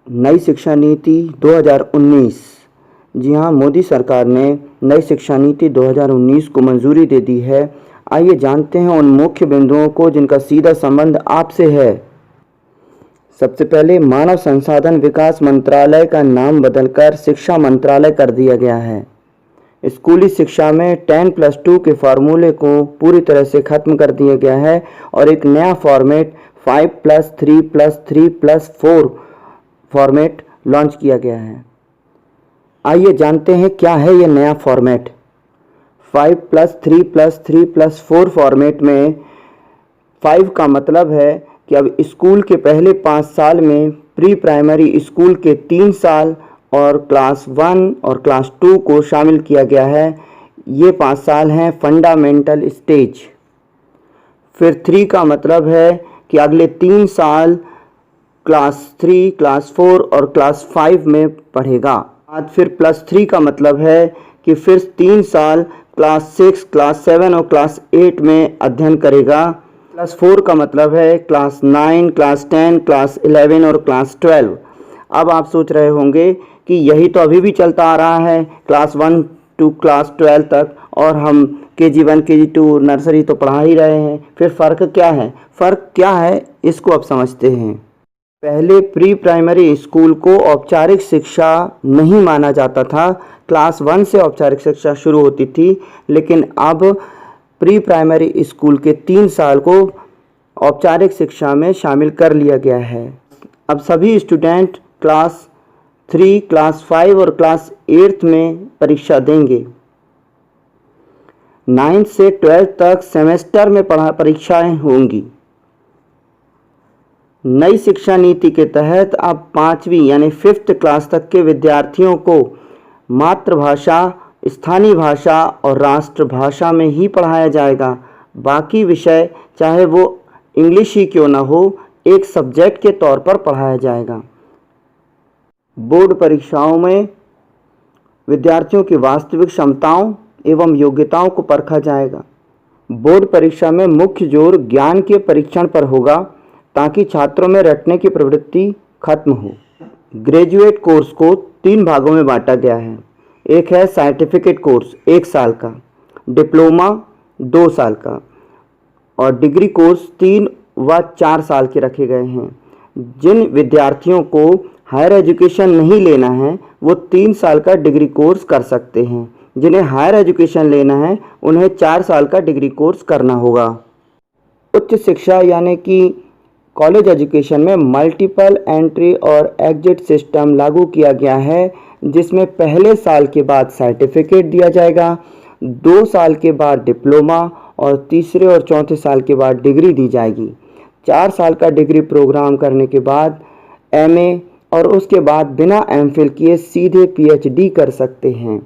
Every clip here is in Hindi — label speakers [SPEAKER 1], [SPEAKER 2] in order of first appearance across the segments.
[SPEAKER 1] नई शिक्षा नीति 2019। जी हाँ, मोदी सरकार ने नई शिक्षा नीति 2019 को मंजूरी दे दी है। आइए जानते हैं उन मुख्य बिंदुओं को जिनका सीधा संबंध आपसे है। सबसे पहले, मानव संसाधन विकास मंत्रालय का नाम बदलकर शिक्षा मंत्रालय कर दिया गया है। स्कूली शिक्षा में 10+2 के फार्मूले को पूरी तरह से खत्म कर दिया गया है और एक नया फॉर्मेट 5+3+3+4 फॉर्मेट लॉन्च किया गया है। आइए जानते हैं क्या है यह नया फॉर्मेट। 5+3+3+4 फॉर्मेट में 5 का मतलब है कि अब स्कूल के पहले 5 साल में प्री प्राइमरी स्कूल के 3 साल और क्लास 1 और क्लास 2 को शामिल किया गया है। ये 5 साल हैं फंडामेंटल स्टेज। फिर 3 का मतलब है कि अगले 3 साल क्लास 3, क्लास 4 और क्लास 5 में पढ़ेगा। आज फिर +3 का मतलब है कि फिर 3 साल क्लास 6, क्लास 7 और क्लास 8 में अध्ययन करेगा। +4 का मतलब है क्लास 9, क्लास 10, क्लास 11 और क्लास 12। अब आप सोच रहे होंगे कि यही तो अभी भी चलता आ रहा है क्लास 1 टू क्लास 12 तक, और हम KG1, KG2 नर्सरी तो पढ़ा ही रहे हैं। फिर फ़र्क क्या है? फ़र्क क्या है इसको अब समझते हैं। पहले प्री प्राइमरी स्कूल को औपचारिक शिक्षा नहीं माना जाता था। क्लास 1 से औपचारिक शिक्षा शुरू होती थी, लेकिन अब प्री प्राइमरी स्कूल के 3 साल को औपचारिक शिक्षा में शामिल कर लिया गया है। अब सभी स्टूडेंट क्लास 3, क्लास 5 और क्लास 8 में परीक्षा देंगे। 9th से 12th तक सेमेस्टर में परीक्षाएं होंगी। नई शिक्षा नीति के तहत अब 5वीं यानी 5th क्लास तक के विद्यार्थियों को मातृभाषा, स्थानीय भाषा और राष्ट्रभाषा में ही पढ़ाया जाएगा। बाकी विषय चाहे वो इंग्लिश ही क्यों ना हो, एक सब्जेक्ट के तौर पर पढ़ाया जाएगा। बोर्ड परीक्षाओं में विद्यार्थियों की वास्तविक क्षमताओं एवं योग्यताओं को परखा जाएगा। बोर्ड परीक्षा में मुख्य जोर ज्ञान के परीक्षण पर होगा ताकि छात्रों में रटने की प्रवृत्ति खत्म हो। ग्रेजुएट कोर्स को 3 भागों में बांटा गया है। एक है सर्टिफिकेट कोर्स 1 साल का, डिप्लोमा 2 साल का और डिग्री कोर्स 3 व 4 साल के रखे गए हैं। जिन विद्यार्थियों को हायर एजुकेशन नहीं लेना है वो 3 साल का डिग्री कोर्स कर सकते हैं। जिन्हें हायर एजुकेशन लेना है उन्हें 4 साल का डिग्री कोर्स करना होगा। उच्च शिक्षा यानी कि कॉलेज एजुकेशन में मल्टीपल एंट्री और एग्जिट सिस्टम लागू किया गया है, जिसमें पहले साल के बाद सर्टिफिकेट दिया जाएगा, 2 साल के बाद डिप्लोमा और तीसरे और चौथे साल के बाद डिग्री दी जाएगी। 4 साल का डिग्री प्रोग्राम करने के बाद MA और उसके बाद बिना MPhil किए सीधे PhD कर सकते हैं।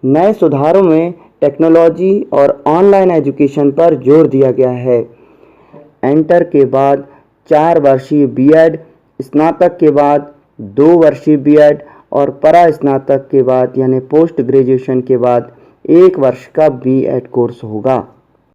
[SPEAKER 1] नए सुधारों में टेक्नोलॉजी और ऑनलाइन एजुकेशन पर जोर दिया गया है। इंटर के बाद 4 वर्षीय B.Ed, स्नातक के बाद 2 वर्षीय B.Ed और परा स्नातक के बाद यानी पोस्ट ग्रेजुएशन के बाद 1 वर्ष का B.Ed कोर्स होगा।